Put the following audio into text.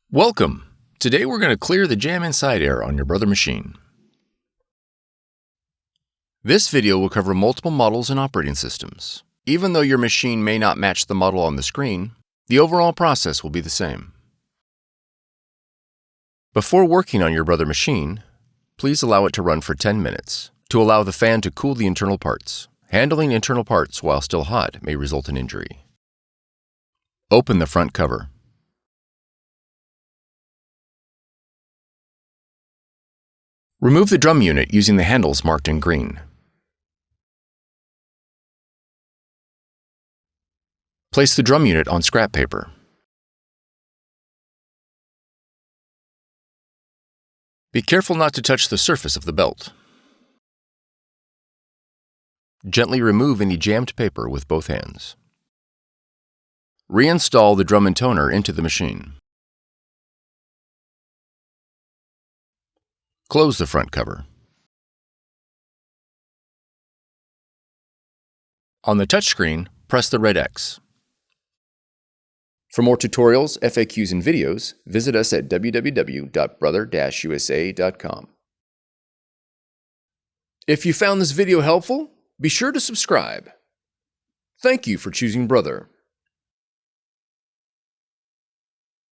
Welcome! Today we're going to clear the jam inside error on your Brother machine. This video will cover multiple models and operating systems. Even though your machine may not match the model on the screen, the overall process will be the same. Before working on your Brother machine, please allow it to run for 10 minutes to allow the fan to cool the internal parts. Handling internal parts while still hot may result in injury. Open the front cover. Remove the drum unit using the handles marked in green. Place the drum unit on scrap paper. Be careful not to touch the surface of the belt. Gently remove any jammed paper with both hands. Reinstall the drum and toner into the machine. Close the front cover. On the touchscreen, press the red X. For more tutorials, FAQs, and videos, visit us at www.brother-usa.com. If you found this video helpful, be sure to subscribe. Thank you for choosing Brother.